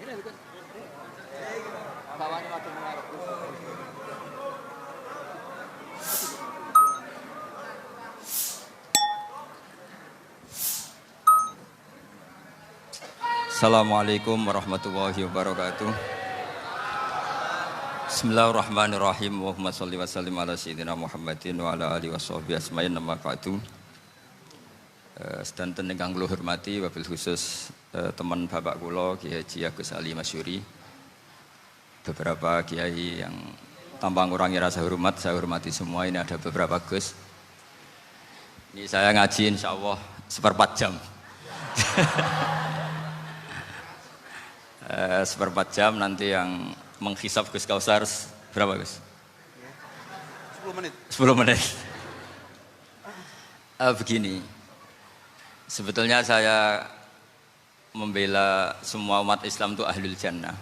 Assalamualaikum warahmatullahi wabarakatuh. Bismillahirrahmanirrahim. Allahumma sholli wa sallim ala sayyidina Muhammadin wa ala alihi washabihi asma'in nama ba'du. Sedanten ingkang kula hormati wabil khusus teman bapak kula Kiai Haji Agus Ali Masyuri. Beberapa kiai yang tanpa ngurangi rasa hormat, saya hormati semua. Ini ada beberapa Gus. Ini saya ngaji insyaallah seperempat jam. Seperempat jam nanti yang menghisap Gus Kausar berapa Gus? 10 menit. 10 menit. Begini, sebetulnya saya membela semua umat Islam itu ahlul jannah.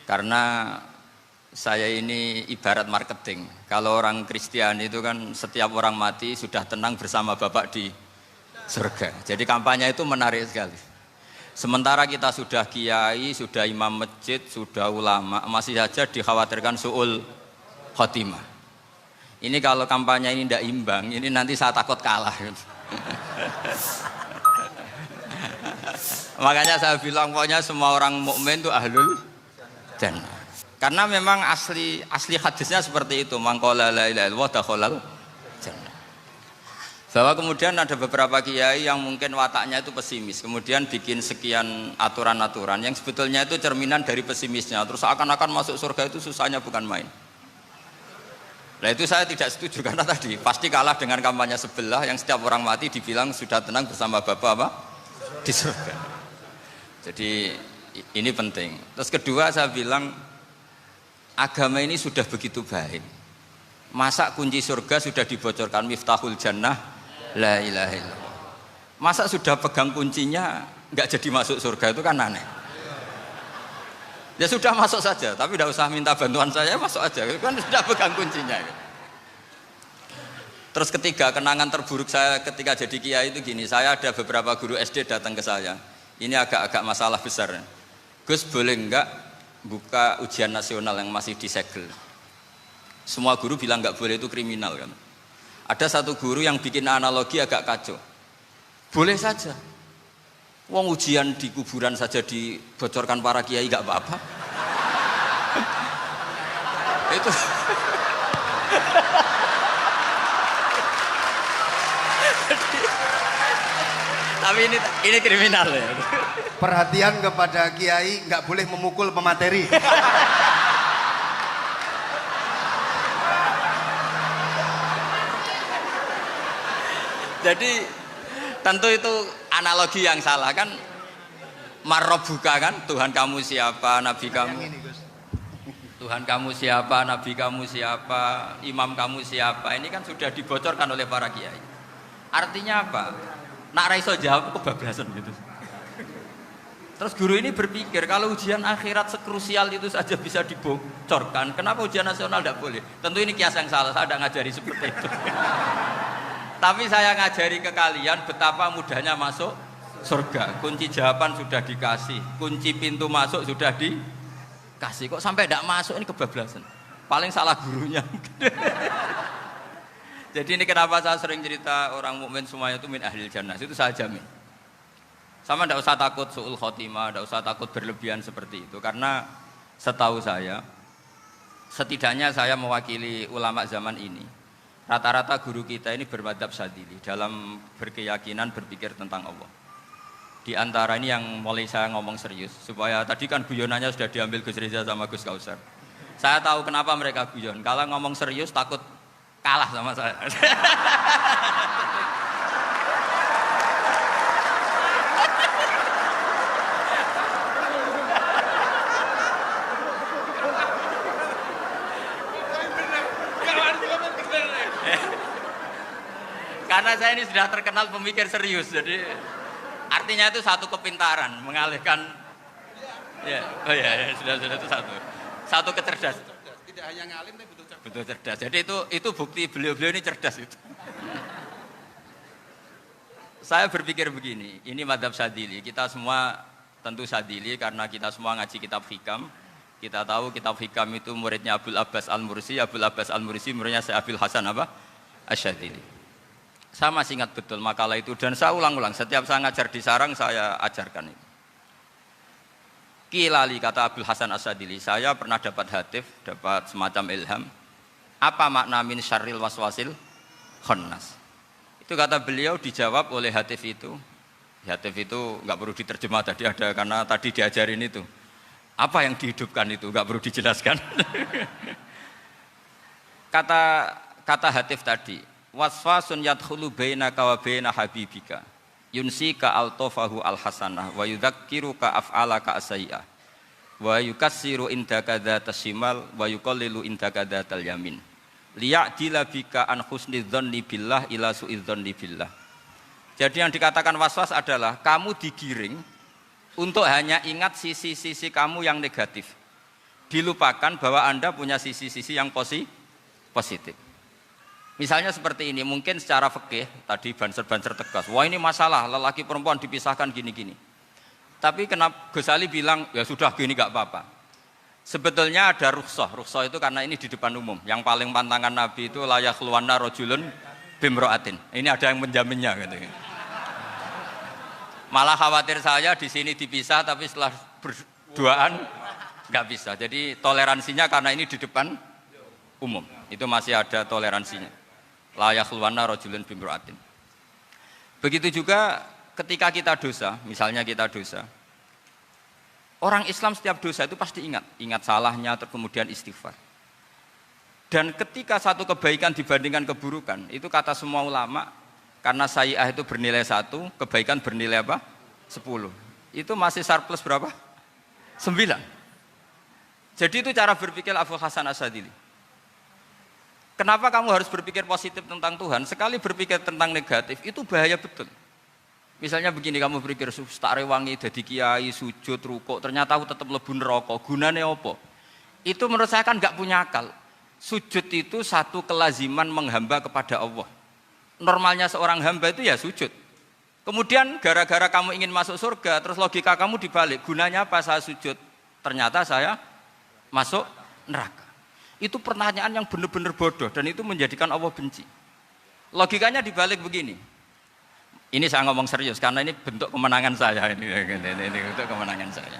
Karena saya ini ibarat marketing. Kalau orang Kristiani itu kan setiap orang mati sudah tenang bersama Bapak di surga. Jadi kampanye itu menarik sekali. Sementara kita sudah kiai, sudah imam masjid, sudah ulama, masih saja dikhawatirkan su'ul khotimah. Ini kalau kampanye ini tidak imbang, ini nanti saya takut kalah. Makanya saya bilang pokoknya semua orang mukmin itu ahlul jannah. Karena memang asli hadisnya seperti itu, man qala la ilaha illallah dakhalal jannah. Bahwa kemudian ada beberapa kiai yang mungkin wataknya itu pesimis, kemudian bikin sekian aturan-aturan yang sebetulnya itu cerminan dari pesimisnya, terus akan-akan masuk surga itu susahnya bukan main. Nah itu saya tidak setuju karena tadi pasti kalah dengan kampanye sebelah yang setiap orang mati dibilang sudah tenang bersama Bapak apa? Di surga. Jadi ini penting. Terus kedua saya bilang agama ini sudah begitu baik. Masa kunci surga sudah dibocorkan miftahul jannah la ilaha illallah. Masa sudah pegang kuncinya nggak jadi masuk surga itu kan aneh. Ya sudah masuk saja, tapi tidak usah minta bantuan saya, masuk aja. Kan sudah pegang kuncinya. Terus ketiga, kenangan terburuk saya ketika jadi kiai itu gini, saya ada beberapa guru SD datang ke saya. Ini agak-agak masalah besar. Gus boleh enggak buka ujian nasional yang masih disegel? Semua guru bilang enggak boleh, itu kriminal kan. Ada satu guru yang bikin analogi agak kacau. Boleh saja. Wong ujian di kuburan saja dibocorkan para kiai enggak apa-apa. Itu tapi ini kriminal ya. Perhatian kepada kiai, nggak boleh memukul pemateri. Jadi tentu itu analogi yang salah kan. Marrobuka kan, Tuhan kamu siapa, nabi kamu. Tuhan kamu siapa, nabi kamu siapa, imam kamu siapa. Ini kan sudah dibocorkan oleh para kiai. Artinya apa? Nak raiso jawab kebablasan gitu. Terus guru ini berpikir kalau ujian akhirat sekrusial itu saja bisa dibocorkan, kenapa ujian nasional tidak boleh? Tentu ini kias yang salah, saya tidak ngajari seperti itu. Tapi saya ngajari ke kalian betapa mudahnya masuk surga. Kunci jawaban sudah dikasih, kunci pintu masuk sudah dikasih. Kok sampai tidak masuk, ini kebablasan. Paling salah gurunya. Jadi ini kenapa saya sering cerita orang mukmin semuanya itu min ahlil jannah, itu saya jamin. Sama tidak usah takut su'ul khotimah, tidak usah takut berlebihan seperti itu. Karena setahu saya, setidaknya saya mewakili ulama zaman ini. Rata-rata guru kita ini bermadzhab Syadzili dalam berkeyakinan berpikir tentang Allah. Di antara ini yang mulai saya ngomong serius, supaya tadi kan guyonannya sudah diambil Gus Reza sama Gus Kausar. Saya tahu kenapa mereka guyon. Kalau ngomong serius takut kalah sama saya. Karena saya ini sudah terkenal pemikir serius, jadi artinya itu satu kepintaran mengalihkan. Ya, oh ya, sudah itu satu kecerdasan. Tidak hanya ngalim tapi betul cerdas. Betul cerdas. Jadi itu bukti beliau-beliau ini cerdas itu. Saya berpikir begini, ini madzhab Syadzili, kita semua tentu Sadili karena kita semua ngaji kitab hikam. Kita tahu kitab hikam itu muridnya Abul Abbas Al-Mursi. Abul Abbas Al-Mursi muridnya Syekh Abil Hasan apa? Asy-Syadzili. Saya masih ingat betul makalah itu dan saya ulang-ulang. Setiap saya ngajar di sarang saya ajarkan itu. Kilali kata Abul Hasan Asy-Syadzili, saya pernah dapat hatif, dapat semacam ilham. Apa makna min syarril waswasil khannas? Itu kata beliau dijawab oleh hatif itu. Hatif itu nggak perlu diterjemah tadi ada karena tadi diajarin itu. Apa yang dihidupkan itu nggak perlu dijelaskan. kata hatif tadi, waswasun yadkhulu bainaka wa baina habibika. Yunsika altofahu alhasanah wa yudzakiruka af'alaka asyi'ah wa yukassiru indaka dzatas shimal wa yuqallilu indaka dzatal yamin liya'dila bika an husni dzanni billah ila su'idzanni billah. Jadi yang dikatakan waswas adalah kamu digiring untuk hanya ingat sisi-sisi kamu yang negatif, dilupakan bahwa Anda punya sisi-sisi yang positif. Misalnya seperti ini, mungkin secara fikih tadi banser-banser tegas, wah ini masalah lelaki perempuan dipisahkan gini-gini. Tapi kenapa Ghazali bilang ya sudah gini gak apa-apa. Sebetulnya ada rukhsah itu karena ini di depan umum. Yang paling pantangan Nabi itu la yakhluwanna rajulun bimra'atin. Ini ada yang menjaminnya gitu. Malah khawatir saya di sini dipisah tapi setelah berduaan nggak bisa. Jadi toleransinya karena ini di depan umum. Itu masih ada toleransinya. La yakhluwanna rajulun bimra'atin. Begitu juga ketika kita dosa, misalnya kita dosa. Orang Islam setiap dosa itu pasti ingat salahnya, terus kemudian istighfar. Dan ketika satu kebaikan dibandingkan keburukan, itu kata semua ulama, karena sayyi'ah itu bernilai 1, kebaikan bernilai apa? 10. Itu masih surplus berapa? 9. Jadi itu cara berpikir Abul Hasan Asy-Syadzili. Kenapa kamu harus berpikir positif tentang Tuhan? Sekali berpikir tentang negatif, itu bahaya betul. Misalnya begini, kamu berpikir tak rewangi jadi kiai, sujud, rukuk, ternyata aku tetap lebu neraka. Gunanya apa? Itu menurut saya kan nggak punya akal. Sujud itu satu kelaziman menghamba kepada Allah. Normalnya seorang hamba itu ya sujud. Kemudian gara-gara kamu ingin masuk surga, terus logika kamu dibalik. Gunanya apa saya sujud? Ternyata saya masuk neraka. Itu pertanyaan yang benar-benar bodoh dan itu menjadikan Allah benci. Logikanya dibalik begini. Ini saya ngomong serius karena ini bentuk kemenangan saya ini bentuk kemenangan saya.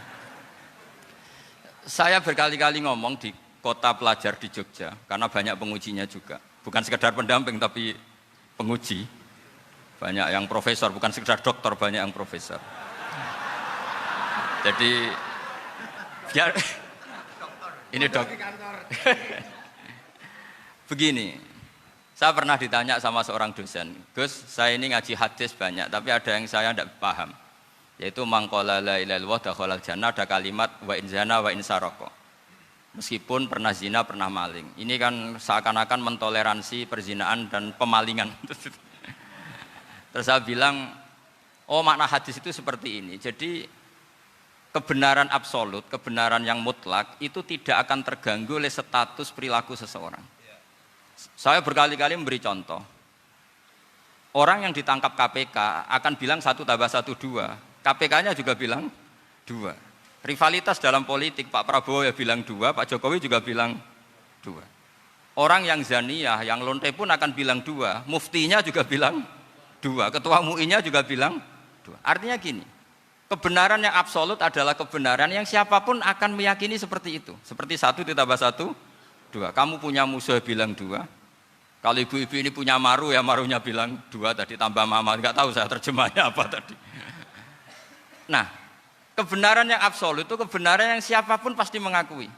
Saya berkali-kali ngomong di kota pelajar di Jogja karena banyak pengujinya juga. Bukan sekedar pendamping tapi penguji. Banyak yang profesor, bukan sekedar doktor, banyak yang profesor. Jadi biar ini dok. Begini. Saya pernah ditanya sama seorang dosen, Gus, saya ini ngaji hadis banyak, tapi ada yang saya tidak paham. Yaitu mangqala la ilaha illallah dakhalal jannah, ada kalimat wa in zana wa in saraka. Meskipun pernah zina, pernah maling. Ini kan seakan-akan mentoleransi perzinaan dan pemalingan. Terus saya bilang, oh makna hadis itu seperti ini. Jadi kebenaran absolut, kebenaran yang mutlak itu tidak akan terganggu oleh status perilaku seseorang. Saya berkali-kali memberi contoh. Orang yang ditangkap KPK akan bilang 1 + 1 2. KPK-nya juga bilang 2. Rivalitas dalam politik, Pak Prabowo ya bilang 2, Pak Jokowi juga bilang 2. Orang yang zaniyah, yang lonte pun akan bilang 2. Muftinya juga bilang 2. Ketua MUI-nya juga bilang 2. Artinya gini, kebenaran yang absolut adalah kebenaran yang siapapun akan meyakini seperti itu. Seperti 1 + 1 2. Kamu punya musuh bilang 2. Kalau ibu-ibu ini punya maru ya marunya bilang 2 tadi tambah mama. Enggak tahu saya terjemahnya apa tadi. Nah, kebenaran yang absolut itu kebenaran yang siapapun pasti mengakui.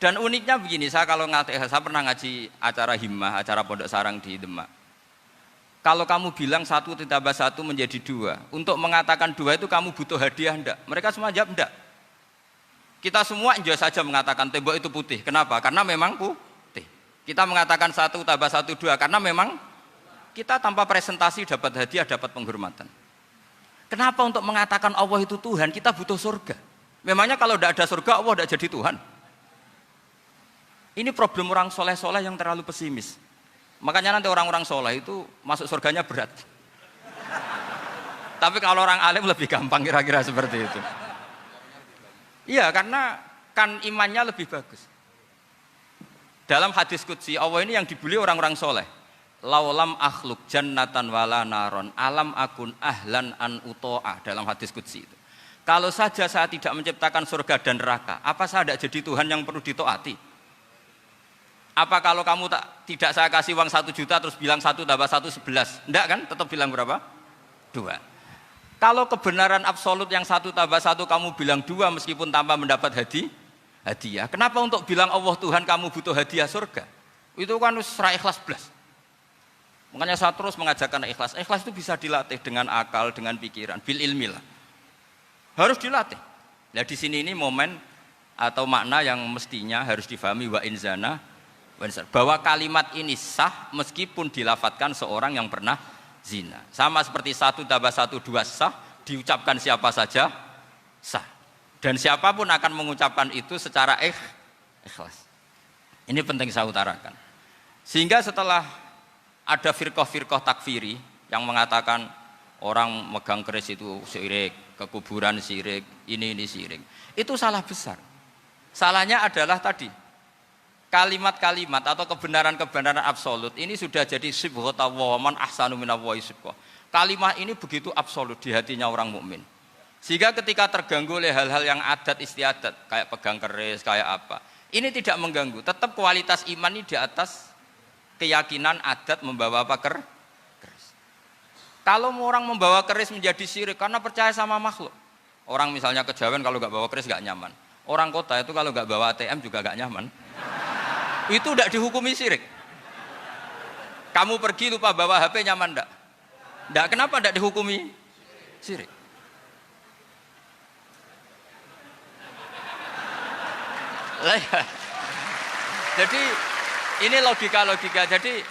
Dan uniknya begini, saya pernah ngaji acara himmah, acara pondok sarang di Demak. Kalau kamu bilang 1 + 1 menjadi 2, untuk mengatakan 2 itu kamu butuh hadiah enggak? Mereka semua jawab enggak. Kita semua enjoy saja mengatakan tembok itu putih. Kenapa? Karena memang putih. Kita mengatakan 1 + 1 2 karena memang kita tanpa presentasi dapat hadiah, dapat penghormatan. Kenapa untuk mengatakan Allah itu Tuhan kita butuh surga? Memangnya kalau tidak ada surga Allah tidak jadi Tuhan? Ini problem orang soleh-soleh yang terlalu pesimis. Makanya nanti orang-orang soleh itu masuk surganya berat. Tapi kalau orang alim lebih gampang kira-kira seperti itu. Iya, karena kan imannya lebih bagus. Dalam hadis qudsi, Allah ini yang dibuli orang-orang soleh. Laulam akhluk jannatan wala naron alam akun ahlan an uto'ah, dalam hadis qudsi itu. Kalau saja saya tidak menciptakan surga dan neraka, apa saya tidak jadi Tuhan yang perlu ditaati? Apa kalau kamu tidak saya kasih uang 1 juta terus bilang 1 tambah 1 11? Enggak kan? Tetap bilang berapa? 2. Kalau kebenaran absolut yang 1 tambah 1 kamu bilang 2 meskipun tanpa mendapat hadiah. Kenapa untuk bilang Allah Tuhan kamu butuh hadiah surga? Itu kan serah ikhlas belas. Makanya saya terus mengajarkan ikhlas. Ikhlas itu bisa dilatih dengan akal, dengan pikiran, bil ilmi lah. Harus dilatih. Nah di sini ini momen atau makna yang mestinya harus difahami wa inzana bahwa kalimat ini sah meskipun dilafatkan seorang yang pernah zina. Sama seperti 1 tambah 1 2 sah, diucapkan siapa saja sah. Dan siapapun akan mengucapkan itu secara ikhlas. Ini penting saya utarakan. Sehingga setelah ada firqah-firqah takfiri yang mengatakan orang megang keris itu syirik, ke kuburan syirik, ini syirik. Itu salah besar. Salahnya adalah tadi kalimat-kalimat atau kebenaran-kebenaran absolut ini sudah jadi sibghatullah man ahsanu minallahi sibghah. Kalimat ini begitu absolut di hatinya orang mukmin. Sehingga ketika terganggu oleh hal-hal yang adat istiadat kayak pegang keris, kayak apa, ini tidak mengganggu. Tetap kualitas iman ini di atas keyakinan adat membawa apa keris. Kalau orang membawa keris menjadi syirik karena percaya sama makhluk. Orang misalnya kejawen kalau nggak bawa keris nggak nyaman. Orang kota itu kalau nggak bawa ATM juga nggak nyaman. Itu tidak dihukumi syirik. Kamu pergi lupa bawa HP nyaman enggak? Enggak, kenapa tidak dihukumi syirik? Jadi ini logika-logika. Jadi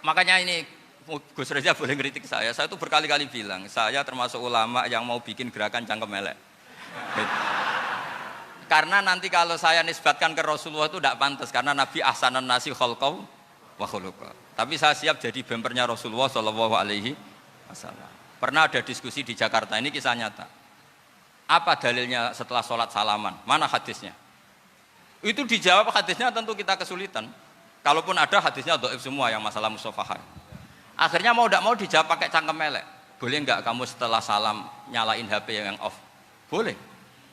makanya ini Gus Reza boleh ngeritik saya. Saya itu berkali-kali bilang, saya termasuk ulama yang mau bikin gerakan cangkem elek. Karena nanti kalau saya nisbatkan ke Rasulullah itu tidak pantas, karena Nabi ahsanan nasi khalqaw wa khuluqa. Tapi saya siap jadi bempernya Rasulullah Shallallahu Alaihi Wasallam. Pernah ada diskusi di Jakarta, ini kisah nyata. Apa dalilnya setelah sholat salaman? Mana hadisnya? Itu dijawab hadisnya tentu kita kesulitan. Kalaupun ada hadisnya dhaif semua yang masalah musafahah. Akhirnya mau tidak mau dijawab pakai cangkem elek. Boleh enggak kamu setelah salam nyalain HP yang off? Boleh.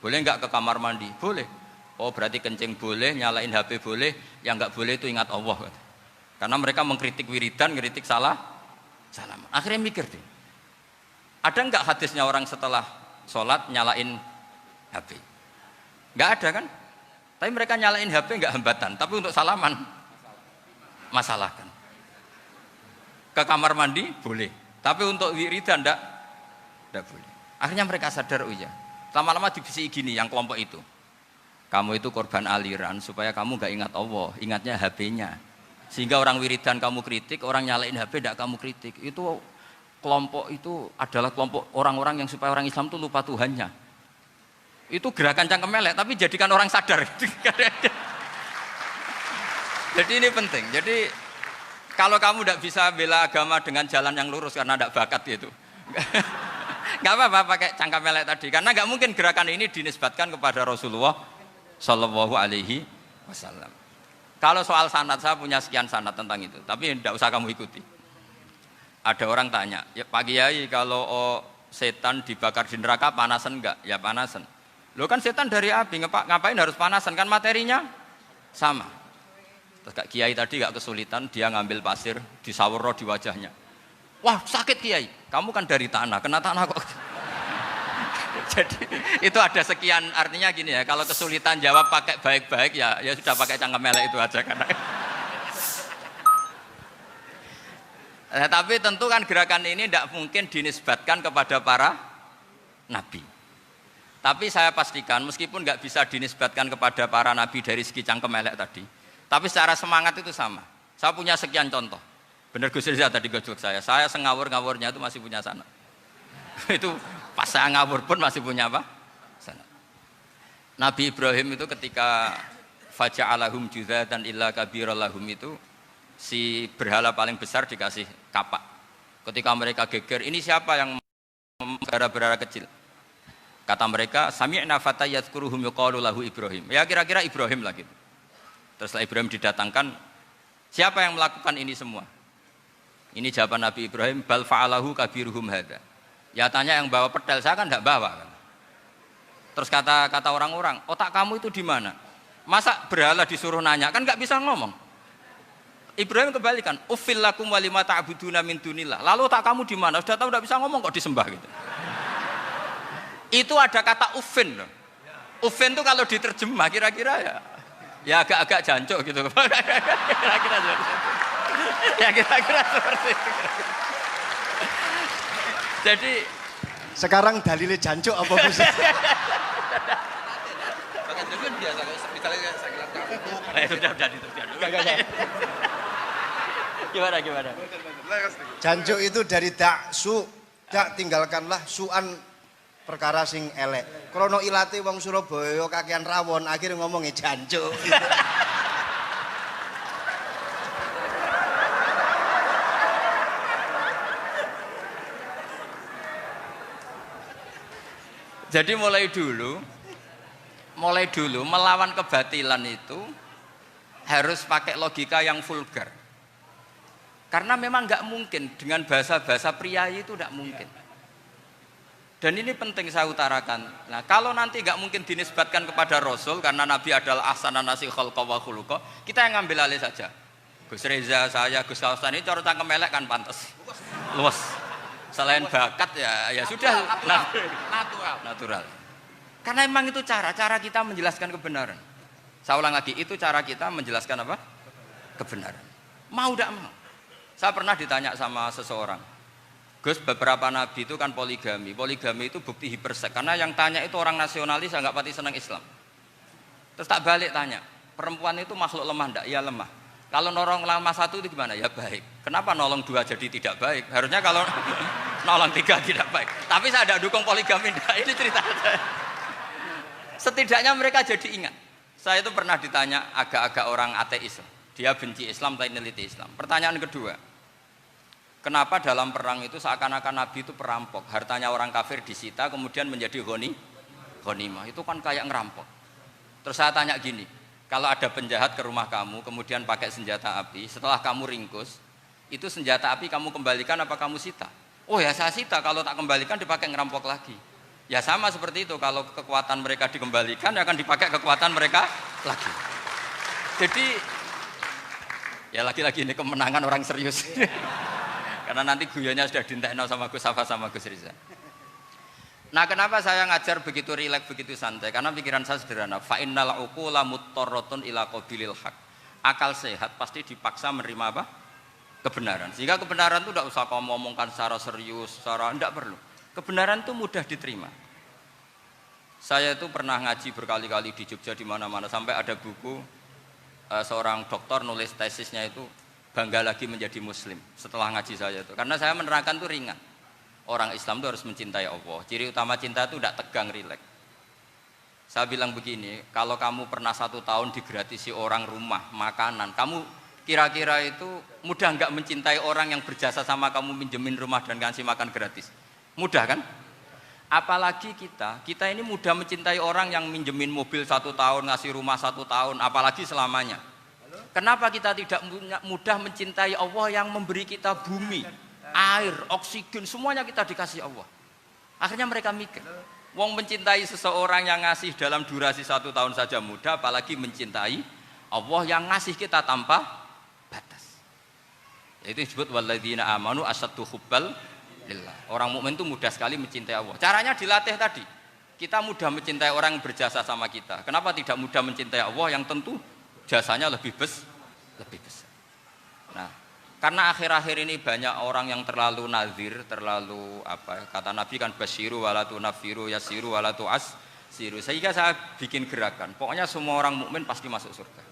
Boleh enggak ke kamar mandi? Boleh. Oh berarti kencing boleh, nyalain HP boleh, yang enggak boleh itu ingat Allah. Karena mereka mengkritik wiridan, mengkritik salam. Akhirnya mikir deh. Ada enggak hadisnya orang setelah sholat nyalain HP? Enggak ada kan? Tapi mereka nyalain HP enggak hambatan, tapi untuk salaman masalah kan. Ke kamar mandi boleh, tapi untuk wiridan enggak boleh. Akhirnya mereka sadar, oh iya. Lama-lama dibisi gini yang kelompok itu. Kamu itu korban aliran supaya kamu enggak ingat Allah, ingatnya HP-nya. Sehingga orang wiridan kamu kritik, orang nyalain HP enggak kamu kritik. Itu kelompok itu adalah kelompok orang-orang yang supaya orang Islam itu lupa Tuhannya. Itu gerakan cangkem elek, tapi jadikan orang sadar. Jadi ini penting. Jadi kalau kamu tidak bisa bela agama dengan jalan yang lurus karena tidak bakat itu, nggak apa-apa pakai cangkem elek tadi. Karena nggak mungkin gerakan ini dinisbatkan kepada Rasulullah Shallallahu Alaihi Wasallam. Kalau soal sanad, saya punya sekian sanad tentang itu, tapi tidak usah kamu ikuti. Ada orang tanya, ya Pak Kiai kalau setan dibakar di neraka panasan enggak? Ya panasan. Lo kan setan dari api, ngapain harus panasan? Kan materinya sama. Terus Kak Kiai tadi gak kesulitan, dia ngambil pasir, disawero di wajahnya. Wah sakit Kiai, kamu kan dari tanah, kena tanah kok. Jadi itu ada sekian, artinya gini ya, kalau kesulitan jawab pakai baik-baik ya sudah pakai cangkem elek itu aja karena. Nah, tapi tentu kan gerakan ini tidak mungkin dinisbatkan kepada para nabi. Tapi saya pastikan meskipun nggak bisa dinisbatkan kepada para nabi dari segi cangkem elek tadi, tapi secara semangat itu sama. Saya punya sekian contoh. Benar Gus Riza tadi gojok saya ngawur-ngawurnya itu masih punya sanad. Itu pas saya ngawur pun masih punya apa? Sanad. Nabi Ibrahim itu ketika faja'alahum juzatan illa kabiralahum itu si berhala paling besar dikasih kapak. Ketika mereka geger, ini siapa yang berara kecil. Kata mereka, sami'na fata yadhkuruhum yuqalu lahu Ibrahim. Ya kira-kira Ibrahim lah gitu. Terus setelah Ibrahim didatangkan, siapa yang melakukan ini semua? Ini jawaban Nabi Ibrahim, bal fa'alahu kabiruhum hadza. Ya tanya yang bawa pedal, saya kan enggak bawa kan. Terus kata orang-orang, otak kamu itu di mana? Masa berhala disuruh nanya, kan enggak bisa ngomong. Ibrahim kembalikan, uffil lakum walima ta'buduna min dunillah. Lalu otak kamu di mana? Sudah tahu enggak bisa ngomong kok disembah gitu. Itu ada kata ufin loh. Ufin itu kalau diterjemah kira-kira ya agak-agak jancuk gitu. Kira-kira ya kira-kira seperti itu. Jadi Sekarang dalilnya jancuk apa Gus? Gimana? Jancuk itu dari daksu, dak tinggalkanlah suan perkara sing elek. Krono ilate wong Surabaya kakean rawon, akhirnya ngomongnya jancuk. Jadi mulai dulu melawan kebatilan itu harus pakai logika yang vulgar. Karena memang nggak mungkin dengan bahasa-bahasa priayi itu nggak mungkin. Dan ini penting saya utarakan. Nah, kalau nanti nggak mungkin dinisbatkan kepada Rasul karena Nabi adalah ahsanan nasi khalqa wa khuluqa, kita yang ngambil alih saja. Gus Reza, saya, Gus Kawasan ini cara cangkem elek kan pantas. Luas. Selain bakat ya sudah natural. Karena memang itu cara kita menjelaskan kebenaran. Saya ulang lagi, itu cara kita menjelaskan apa? Kebenaran. Mau tidak mau. Saya pernah ditanya sama seseorang, Gus, beberapa nabi itu kan poligami itu bukti hipersek, karena yang tanya itu orang nasionalis yang nggak pati senang Islam. Terus tak balik tanya, perempuan itu makhluk lemah enggak? Ya lemah. Kalau nolong lemah satu itu gimana? Ya baik. Kenapa nolong dua jadi tidak baik? Harusnya kalau nolong tiga tidak baik. Tapi saya tidak dukung poligami, enggak. Ini cerita saya. Setidaknya mereka jadi ingat. Saya itu pernah ditanya agak-agak orang ateis, dia benci Islam tapi meneliti Islam. Pertanyaan kedua, kenapa dalam perang itu seakan-akan Nabi itu perampok, hartanya orang kafir disita kemudian menjadi ghanimah, itu kan kayak ngerampok. Terus saya tanya gini, kalau ada penjahat ke rumah kamu kemudian pakai senjata api, setelah kamu ringkus, itu senjata api kamu kembalikan apa kamu sita? Oh ya saya sita, kalau tak kembalikan dipakai ngerampok lagi. Ya sama seperti itu, kalau kekuatan mereka dikembalikan ya akan dipakai kekuatan mereka lagi. Jadi ya lagi-lagi ini kemenangan orang serius. Karena nanti guyonnya sudah dintekno sama Gus Safa sama Gus Riza. Nah, kenapa saya ngajar begitu rileks, begitu santai? Karena pikiran saya sederhana. Fa innal uqula muttarratun ila qabilil haq. Akal sehat pasti dipaksa menerima apa? Kebenaran. Sehingga kebenaran itu tidak usah kamu ngomongkan secara serius, secara tidak perlu. Kebenaran itu mudah diterima. Saya itu pernah ngaji berkali-kali di Jogja di mana-mana sampai ada buku seorang dokter nulis tesisnya itu bangga lagi menjadi muslim setelah ngaji saya itu. Karena saya menerangkan itu ringan. Orang Islam itu harus mencintai Allah. Ciri utama cinta itu tidak tegang, rileks. Saya bilang begini, kalau kamu pernah 1 tahun digratisi orang rumah, makanan, kamu kira-kira itu mudah nggak mencintai orang yang berjasa sama kamu minjemin rumah dan ngasih makan gratis? Mudah kan? Apalagi kita ini mudah mencintai orang yang minjemin mobil 1 tahun, ngasih rumah 1 tahun, apalagi selamanya. Kenapa kita tidak mudah mencintai Allah yang memberi kita bumi, air, oksigen, semuanya kita dikasih Allah. Akhirnya mereka mikir, wong mencintai seseorang yang ngasih dalam durasi 1 tahun saja mudah, apalagi mencintai Allah yang ngasih kita tanpa batas. Itu disebut walladzina amanu asaddu hubbal lillah. Orang mukmin itu mudah sekali mencintai Allah. Caranya dilatih tadi. Kita mudah mencintai orang yang berjasa sama kita. Kenapa tidak mudah mencintai Allah yang tentu jasanya lebih besar? Nah, karena akhir-akhir ini banyak orang yang terlalu nazir, terlalu kata Nabi kan basyiru wala tunafiru yasiru wala tu'assiru. Sehingga saya bikin gerakan. Pokoknya semua orang mukmin pasti masuk surga.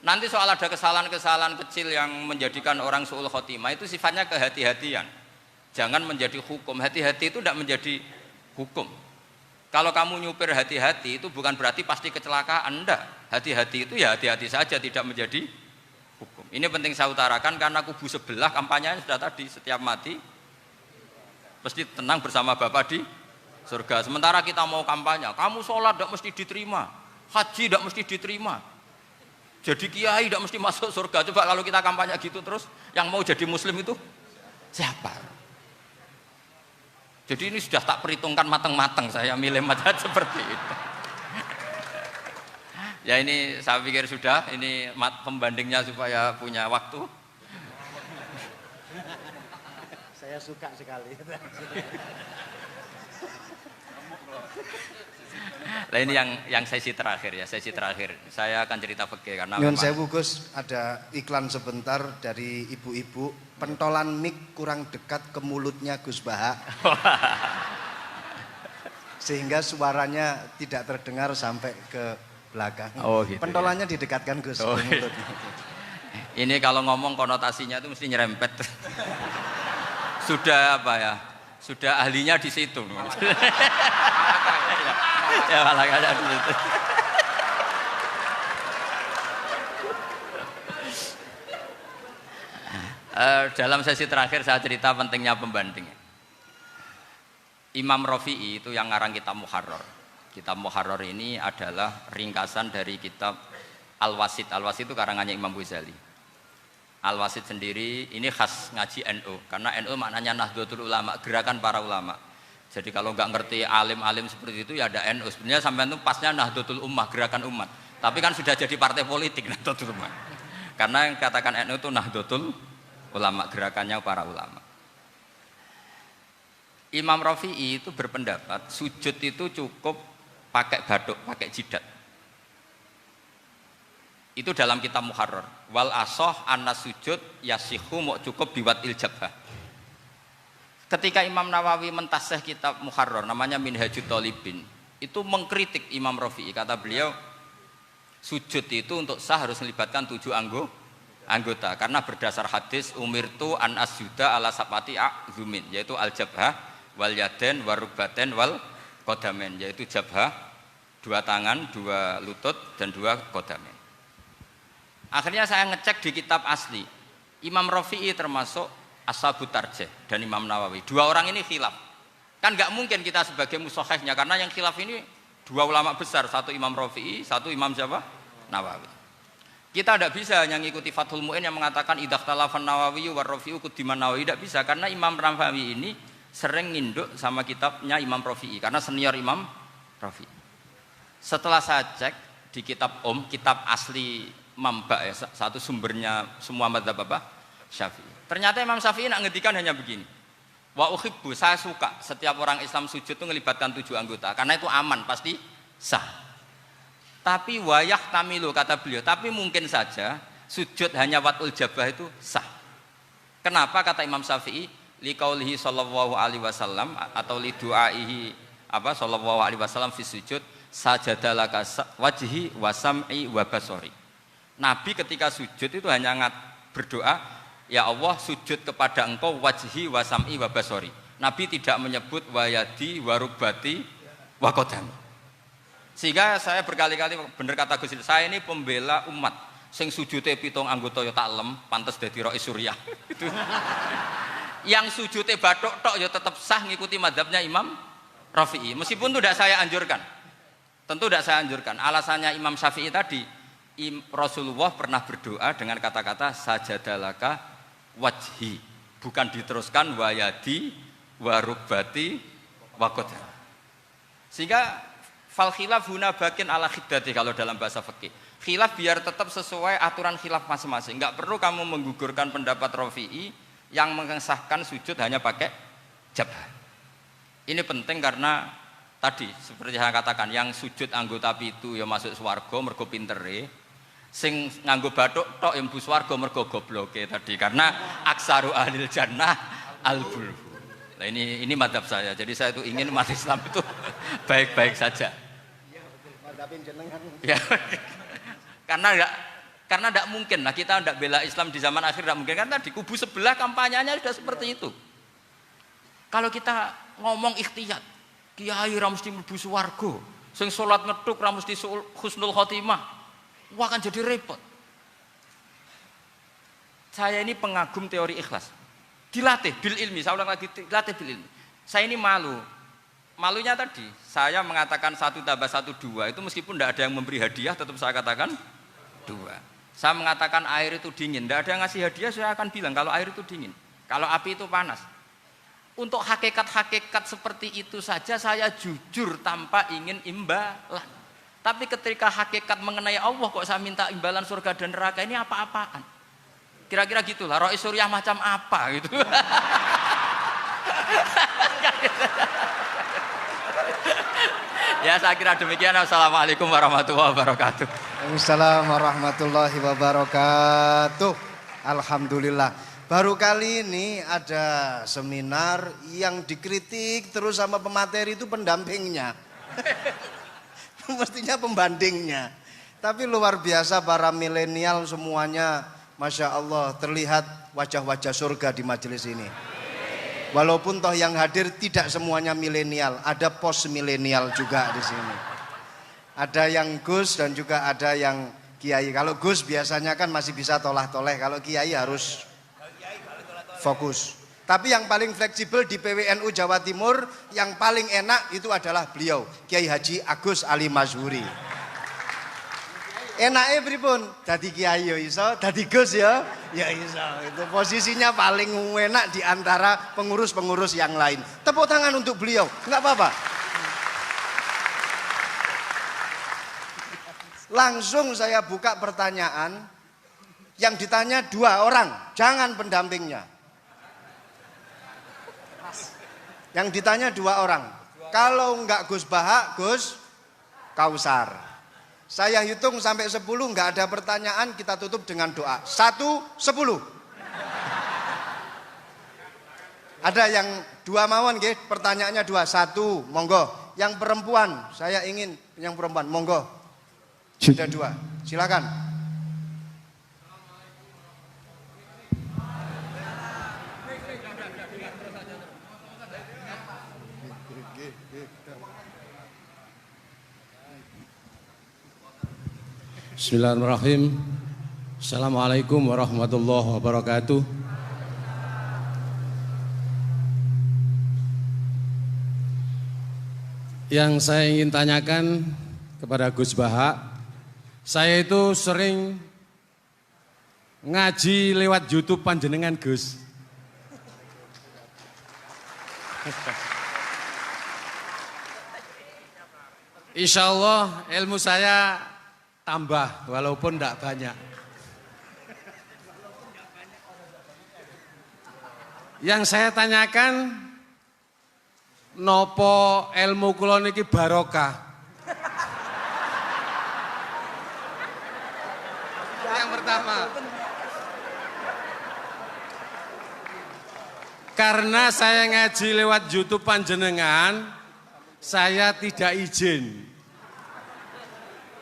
Nanti soal ada kesalahan-kesalahan kecil yang menjadikan orang su'ul khotimah itu sifatnya kehati-hatian. Jangan menjadi hukum. Hati-hati itu tidak menjadi hukum. Kalau kamu nyupir hati-hati itu bukan berarti pasti kecelakaan, enggak. Hati-hati itu ya hati-hati saja, tidak menjadi hukum. Ini penting saya utarakan karena kubu sebelah kampanyenya sudah tadi, setiap mati Pasti tenang bersama Bapak di surga. Sementara kita mau kampanye, kamu sholat tidak mesti diterima, haji tidak mesti diterima, jadi kiai tidak mesti masuk surga. Coba kalau kita kampanye gitu terus, yang mau jadi muslim itu siapa? Jadi ini sudah tak perhitungkan matang-matang, saya milih macam seperti itu. Ya ini saya pikir sudah, ini pembandingnya supaya punya waktu. Saya suka sekali. Nah ini yang sesi terakhir ya, sesi terakhir. Saya akan cerita fikih karena Nyun sewu Gus, ada iklan sebentar dari ibu-ibu, pentolan mic kurang dekat ke mulutnya Gus Baha. Sehingga suaranya tidak terdengar sampai ke belakang. Oh, gitu, pentolannya didekatkan Gus oh, ke mulut. Ini kalau ngomong konotasinya itu mesti nyerempet. Sudah apa ya? Sudah ahlinya di situ. Ya malah ada di situ. Dalam sesi terakhir saya cerita pentingnya pembanding. Imam Rafi'i itu yang ngarang kitab Muharrar. Kitab Muharrar ini adalah ringkasan dari kitab Al-Wasit. Al-Wasit itu karangannya Imam Ghazali. Al-Wasit sendiri ini khas ngaji NU, karena NU maknanya Nahdlatul Ulama, gerakan para ulama. Jadi kalau nggak ngerti alim-alim seperti itu ya ada NU. Sebenarnya sampai itu pasnya Nahdlatul Ummah, gerakan umat. Tapi kan sudah jadi partai politik Nahdlatul Ummah. Karena yang katakan NU itu Nahdlatul Ulama, gerakannya para ulama. Imam Rafi'i itu berpendapat sujud itu cukup pakai baduk, pakai jidat. Itu dalam kitab Muharrar. Wal asoh anna sujud yasihu mau cukup biwat iljabah. Ketika Imam Nawawi mentasih kitab Muharrar namanya Minhajut Thalibin, itu mengkritik Imam Rafi'i. Kata beliau, sujud itu untuk sah harus melibatkan 7 anggota. Karena berdasar hadis umirtu an asjuda ala sapati a'zumin, yaitu al-jabhah, wal yaden, warubaten, wal kodamen, yaitu jabhah, 2 tangan, 2 lutut, dan 2 kodamen. Akhirnya saya ngecek di kitab asli, Imam Rafi'i termasuk Ashabut Tarjih dan Imam Nawawi. 2 orang ini khilaf. Kan nggak mungkin kita sebagai mushahihnya, karena yang khilaf ini 2 ulama besar, satu Imam Rafi'i, satu Imam siapa? Nawawi. Kita tidak bisa hanya ngikuti Fathul Mu'in yang mengatakan idzakhtalafan Nawawi war Rafi'u qudiman Nawawi, tidak bisa, karena Imam Nawawi ini sering nginduk sama kitabnya Imam Rafi'i karena senior Imam Rafi'i. Setelah saya cek di kitab kitab asli Mamba ya, satu sumbernya semua madzhab apa? Syafi'i. Ternyata Imam Syafi'i nak ngedikan hanya begini. Wa uhibbu, saya suka setiap orang Islam sujud itu melibatkan 7 anggota karena itu aman, pasti sah. Tapi wayah tamilu, kata beliau, tapi mungkin saja sujud hanya watul jabah itu sah. Kenapa kata Imam Syafi'i? Liqaulihi sallallahu alaihi wasallam atau li du'aihi apa sallallahu alaihi wasallam fi sujud sajadalaka wajhi wa sam'i wa basori. Nabi ketika sujud itu hanya berdoa, ya Allah sujud kepada engkau wajhi wa sam'i wa basori. Nabi tidak menyebut wayadi wa rubati wa qadami. Sehingga saya berkali-kali benar kata Gus, saya ini pembela umat sing sujute 7 anggota ya tak lem, pantes dadi Rais Suriah. Itu. Yang sujute bathuk tok ya tetap sah ngikuti mazhabnya Imam Rafi'i. Meskipun itu tidak saya anjurkan. Tentu tidak saya anjurkan. Alasannya Imam Syafi'i tadi, Rasulullah pernah berdoa dengan kata-kata sajadalaka wajhi, bukan diteruskan wayadi warubati wakoda. Sehingga fal khilaf huna bakin ala khiddati kalau dalam bahasa fikih. Khilaf biar tetap sesuai aturan khilaf masing-masing. Enggak perlu kamu menggugurkan pendapat Rafi'i yang mengesahkan sujud hanya pakai jabah. Ini penting karena tadi seperti saya katakan, yang sujud anggota pitu ya masuk swarga mergo pintere, sing nganggo bathuk tok yang mlebu swarga mergo gobloke tadi, karena aksaru ahlil jannah al-bulhu. Nah ini madzhab saya. Jadi saya itu ingin umat Islam itu baik-baik saja. Iya betul, madzhabin jenengan. Ya. Karena tidak mungkin lah kita tidak bela Islam di zaman akhir, tidak mungkin, karena di kubu sebelah kampanyenya sudah seperti itu. Kalau kita ngomong ikhtiyat, kiai ra mesti mlebu swarga, sing salat ngethuk ra mesti husnul khotimah, wah akan jadi repot. Saya ini pengagum teori ikhlas. Dilatih bil ilmi, saya ulang lagi, dilatih bil ilmi. Saya ini malu. Malunya tadi, saya mengatakan 1 tambah 1 2 itu meskipun tidak ada yang memberi hadiah tetap saya katakan 2. Saya mengatakan air itu dingin, tidak ada yang ngasih hadiah saya akan bilang kalau air itu dingin, kalau api itu panas. Untuk hakikat-hakikat seperti itu saja saya jujur tanpa ingin imbalan. Tapi ketika hakikat mengenai Allah kok saya minta imbalan surga dan neraka, ini apa-apaan? Kira-kira gitulah, Rois Suryah macam apa gitu. Ya saya kira demikian. Assalamualaikum warahmatullahi wabarakatuh. Waalaikumsalam warahmatullahi wabarakatuh. Alhamdulillah. Baru kali ini ada seminar yang dikritik terus sama pemateri itu pendampingnya. Mestinya pembandingnya. Tapi luar biasa para milenial semuanya, Masya Allah, terlihat wajah-wajah surga di majelis ini. Walaupun toh yang hadir tidak semuanya milenial, ada post milenial juga di sini. Ada yang Gus dan juga ada yang Kiai. Kalau Gus biasanya kan masih bisa tolah-toleh, kalau Kiai harus fokus. Tapi yang paling fleksibel di PWNU Jawa Timur, yang paling enak itu adalah beliau, Kiai Haji Agus Ali Mazhuri. Enaknya pripun? Dadi Kiai ya iso, dadi Gus ya iso. Itu posisinya paling enak di antara pengurus-pengurus yang lain. Tepuk tangan untuk beliau, enggak apa-apa. Langsung saya buka pertanyaan. Yang ditanya 2 orang, jangan pendampingnya. Yang ditanya 2 orang. Kalau enggak Gus Baha, Gus Kausar. Saya hitung sampai 10, enggak ada pertanyaan, kita tutup dengan doa. 1, 10. Ada yang 2 mawon nggih, pertanyaannya 2. 1, monggo. Yang perempuan, saya ingin yang perempuan, monggo. Sudah 2. Silakan. Bismillahirrahmanirrahim. Assalamualaikum warahmatullahi wabarakatuh. Yang saya ingin tanyakan kepada Gus Baha, saya itu sering ngaji lewat YouTube panjenengan Gus. Insya Allah ilmu saya tambah walaupun tidak banyak. Yang saya tanyakan, nopo ilmu kula niki barokah? Yang pertama, karena saya ngaji lewat YouTube panjenengan, saya tidak izin.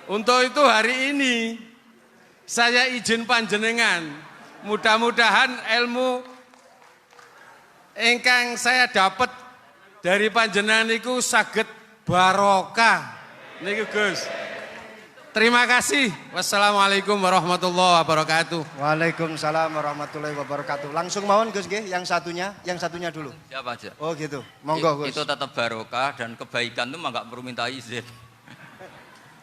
Untuk itu hari ini saya izin panjenengan, mudah-mudahan ilmu ingkang saya dapat dari panjenengan niku saged barokah niku Gus. Terima kasih. Wassalamualaikum warahmatullahi wabarakatuh. Waalaikumsalam warahmatullahi wabarakatuh. Langsung mawon Gus nggih, yang satunya dulu. Siapa aja? Oh gitu. Monggo Gus. Itu tetap barokah dan kebaikan itu mah enggak perlu minta izin.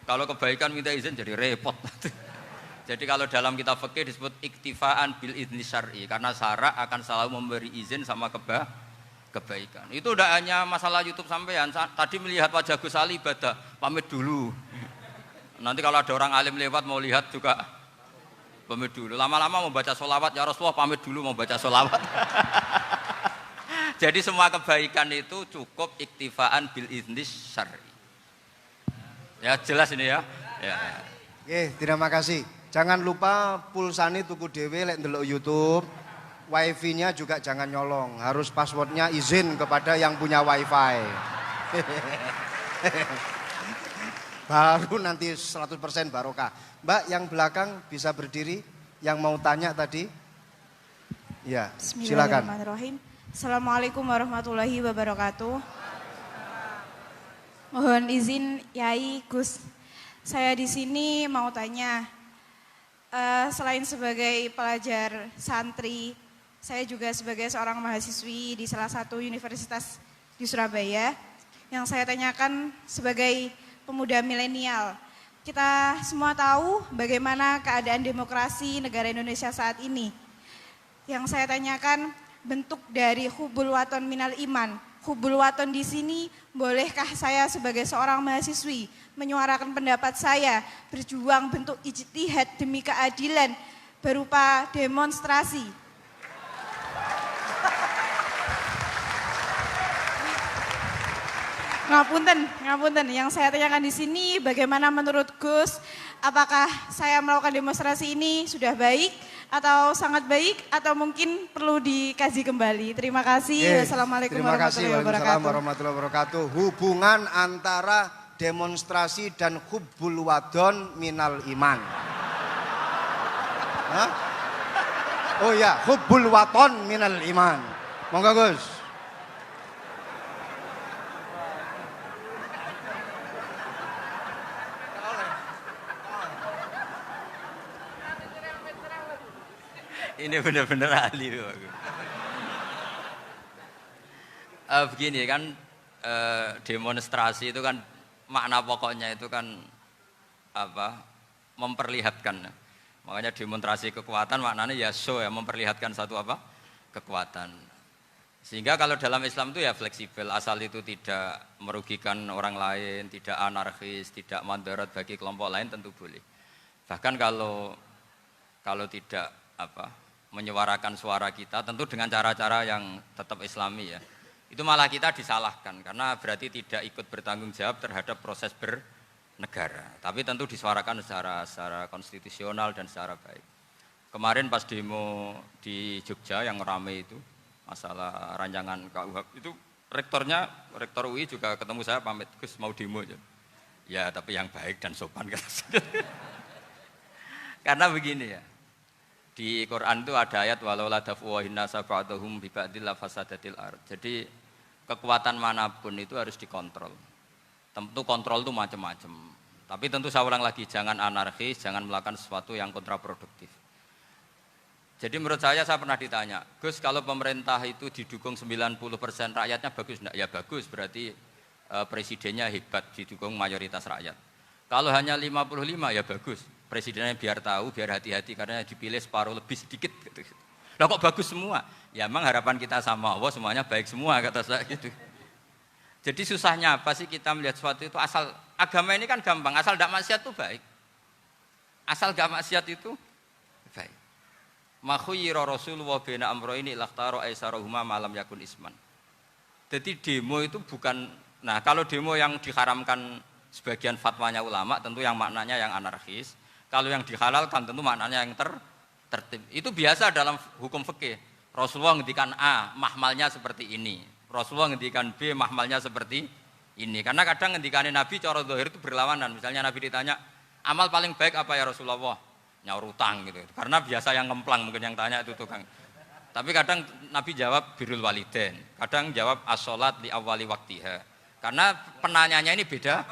Kalau kebaikan minta izin jadi repot. Jadi kalau dalam kitab fikih disebut iktifaan bil idzni syar'i, karena syara akan selalu memberi izin sama kebaikan. Itu udah hanya masalah YouTube sampean. Tadi melihat wajah Gus Ali ibadah, pamit dulu. Nanti kalau ada orang alim lewat mau lihat juga pamit dulu. Lama-lama mau baca sholawat, ya Rasulullah pamit dulu mau baca sholawat. Jadi semua kebaikan itu cukup iktifaan bil idzni syar'i. Ya jelas ini ya. Oke, terima kasih. Jangan lupa pulsane tuku dhewe lek ndelok YouTube. Wifi-nya juga jangan nyolong. Harus passwordnya izin kepada yang punya wifi. Baru nanti 100% barokah. Mbak yang belakang bisa berdiri. Yang mau tanya tadi. Ya, silakan. Bismillahirrahmanirrahim. Assalamualaikum warahmatullahi wabarakatuh. Mohon izin Yai Gus, saya di sini mau tanya, selain sebagai pelajar santri, saya juga sebagai seorang mahasiswi di salah satu universitas di di Surabaya. Yang saya tanyakan sebagai pemuda milenial, kita semua tahu bagaimana keadaan demokrasi negara Indonesia saat ini. Yang saya tanyakan bentuk dari hubul waton minal iman. Hubul waton di sini, bolehkah saya sebagai seorang mahasiswi menyuarakan pendapat saya, berjuang bentuk ijtihad demi keadilan berupa demonstrasi. Ngapunten. Yang saya tanyakan di sini, bagaimana menurut Gus, apakah saya melakukan demonstrasi ini sudah baik atau sangat baik atau mungkin perlu dikaji kembali? Terima kasih. Wassalamualaikum warahmatullahi wabarakatuh. Hubungan antara demonstrasi dan hubbul wadon minal iman. Hah? Oh ya, hubbul waton minal iman. Monggo Gus. Ini benar-benar ahli. Begini kan, demonstrasi itu kan makna pokoknya itu kan apa? Memperlihatkan. Makanya demonstrasi kekuatan maknanya ya show ya, memperlihatkan satu apa? Kekuatan. Sehingga kalau dalam Islam itu ya fleksibel, asal itu tidak merugikan orang lain, tidak anarkis, tidak mandorot bagi kelompok lain tentu boleh. Bahkan kalau tidak apa? Menyuarakan suara kita tentu dengan cara-cara yang tetap islami ya. Itu malah kita disalahkan karena berarti tidak ikut bertanggung jawab terhadap proses bernegara. Tapi tentu disuarakan secara konstitusional dan secara baik. Kemarin pas demo di Jogja yang ramai itu masalah rancangan KUHP itu rektor UI juga ketemu saya pamit, Gus mau demo aja. Ya tapi yang baik dan sopan karena begini ya. Di Quran itu ada ayat walau la daf'uhin nasa ba'dahum bi ba'dil fasadatil ard. Jadi kekuatan manapun itu harus dikontrol. Tentu kontrol itu macam-macam. Tapi tentu saya ulang lagi, jangan anarkis, jangan melakukan sesuatu yang kontraproduktif. Jadi menurut saya pernah ditanya, Gus kalau pemerintah itu didukung 90% rakyatnya bagus enggak? Ya bagus, berarti presidennya hebat, didukung mayoritas rakyat. Kalau hanya 55 ya bagus. Presidennya biar tahu, biar hati-hati karena dipilih separuh lebih sedikit gitu. Lah kok bagus semua? Ya emang harapan kita sama Allah semuanya baik semua kata saya gitu. Jadi susahnya apa sih kita melihat sesuatu itu asal agama ini kan gampang, asal tidak maksiat itu baik. Asal tidak maksiat itu baik. Ma khuyyira Rasulullah baina amrayni lakhtara aisarahuma malam yakun isman. Jadi demo itu bukan, nah kalau demo yang diharamkan sebagian fatwanya ulama tentu yang maknanya yang anarkis. Kalau yang dihalalkan tentu maknanya yang tertib. Itu biasa dalam hukum fikih. Rasulullah ngendikan A, mahmalnya seperti ini. Rasulullah ngendikan B, mahmalnya seperti ini. Karena kadang ngendikane Nabi cara zahir itu berlawanan. Misalnya Nabi ditanya, amal paling baik apa ya Rasulullah? Nyaur utang gitu. Karena biasa yang ngemplang mungkin yang tanya itu tukang. Tapi kadang Nabi jawab birrul walidain. Kadang jawab as-sholat li awwali waktiha. Karena penanyanya ini beda.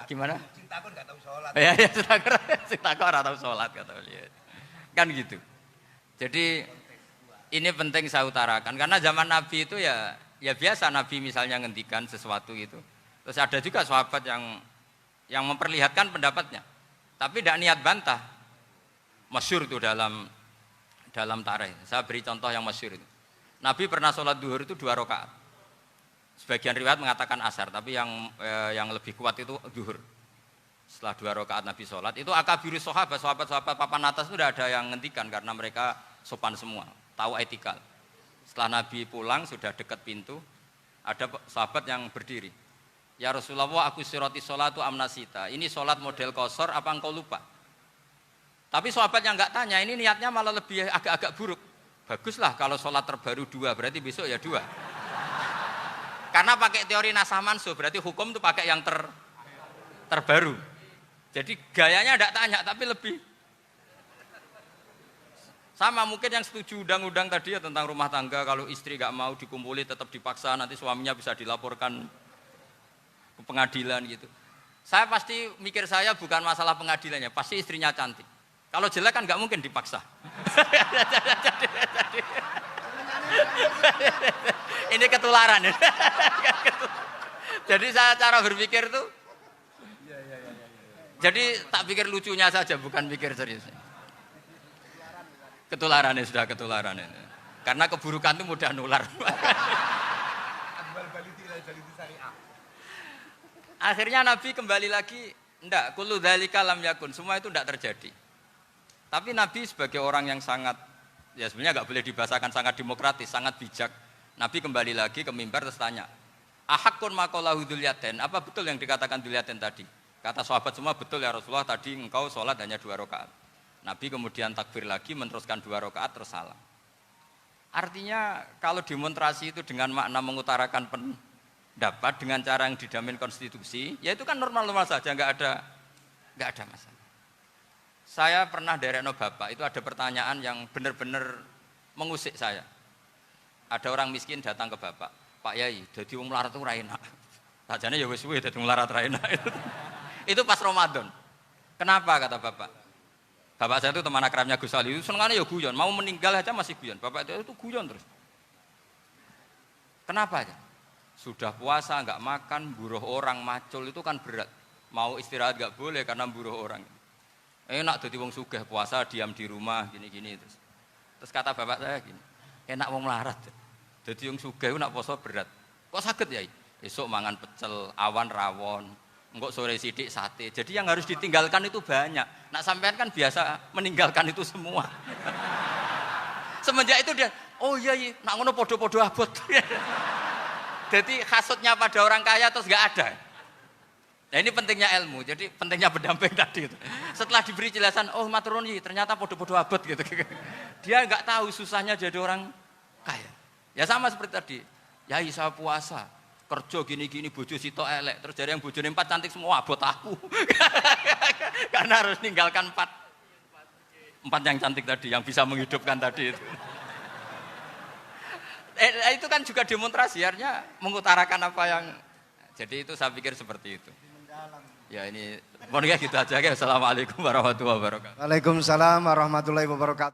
Gimana? Takut enggak tahu sholat. Ya, takut ora tahu sholat kata beliau. Kan gitu. Jadi ini penting saya utarakan karena zaman Nabi itu ya biasa Nabi misalnya ngendikan sesuatu itu. Terus ada juga sahabat yang memperlihatkan pendapatnya. Tapi tidak niat bantah. Masyhur itu dalam tarikh. Saya beri contoh yang masyhur itu. Nabi pernah sholat duhur itu 2 rakaat. Sebagian riwayat mengatakan asar, tapi yang lebih kuat itu duhur. Setelah 2 rakaat Nabi sholat, itu akabirus sahabat papan atas itu tidak ada yang ngentikan karena mereka sopan semua, tahu etikal. Setelah Nabi pulang sudah dekat pintu, ada sahabat yang berdiri. Ya Rasulullah, aku siroti sholatu amnasita. Ini sholat model kosor, apa engkau lupa? Tapi sahabat yang enggak tanya, ini niatnya malah lebih agak-agak buruk. Baguslah kalau sholat terbaru 2, berarti besok ya 2. Karena pakai teori nasah mansuh, berarti hukum itu pakai yang terbaru. Jadi gayanya tidak tanya, tapi lebih sama mungkin yang setuju undang-undang tadi ya tentang rumah tangga, kalau istri nggak mau dikumpuli tetap dipaksa, nanti suaminya bisa dilaporkan ke pengadilan gitu. Saya pasti mikir saya bukan masalah pengadilannya, pasti istrinya cantik. Kalau jelek kan nggak mungkin dipaksa. Ini ketularan. Jadi saya cara berpikir tuh, jadi tak pikir lucunya saja, bukan pikir serius. Ketularan ya sudah ketularan ini. Karena keburukan itu mudah nular. Akhirnya Nabi kembali lagi, enggak, kullu dzalika lam yakun, semua itu enggak terjadi. Tapi Nabi sebagai orang yang sangat, ya sebenarnya enggak boleh dibahasakan sangat demokratis, sangat bijak. Nabi kembali lagi ke mimbar terus tanya, ahakun maqalahu dzulyaten, apa betul yang dikatakan dzulyaten tadi? Kata sahabat semua, betul ya Rasulullah, tadi engkau sholat hanya 2 rakaat. Nabi kemudian takbir lagi, meneruskan 2 rakaat terus salam. Artinya kalau demonstrasi itu dengan makna mengutarakan pendapat dengan cara yang dijamin konstitusi, ya itu kan normal-normal saja, enggak ada masalah. Saya pernah derekno bapak, itu ada pertanyaan yang benar-benar mengusik saya. Ada orang miskin datang ke bapak, Pak Yai, jadi wong melarat itu ra enak. Sajane ya wis suwe dadi wong melarat ra enak. Itu pas Ramadan. Kenapa kata bapak? Bapak saya itu teman akrabnya Gus Ali, senengannya ya guyon, mau meninggal aja masih guyon. Bapak itu guyon terus. Kenapa aja? Sudah puasa enggak makan, buruh orang, macul itu kan berat. Mau istirahat enggak boleh karena buruh orang. Enak dadi wong sugih puasa diam di rumah gini-gini terus. Terus kata bapak saya gini, enak wong melarat. Jadi yang sugih nak poso berat. Kok sakit ya? Esok mangan pecel, awan rawon, engkok sore sidik sate. Jadi yang harus ditinggalkan itu banyak. Nak sampean kan biasa meninggalkan itu semua. Semenjak itu dia, oh iya, nak ngono podo-podo abot. Jadi hasutnya pada orang kaya terus nggak ada. Nah ini pentingnya ilmu. Jadi pentingnya pendamping tadi itu. Setelah diberi jelasan, oh matur nuwun ternyata podo-podo abot gitu. Dia nggak tahu susahnya jadi orang kaya. Ya sama seperti tadi, Yai saya puasa, kerja gini-gini, bojo sitok elek, terus dari yang bojone 4 cantik semua, abot aku. Karena harus ninggalkan 4 yang cantik tadi, yang bisa menghidupkan tadi itu. Itu kan juga demonstrasi, artinya mengutarakan apa yang, jadi itu saya pikir seperti itu. Ya ini, pokoknya gitu aja. Assalamualaikum warahmatullahi wabarakatuh. Waalaikumsalam warahmatullahi wabarakatuh.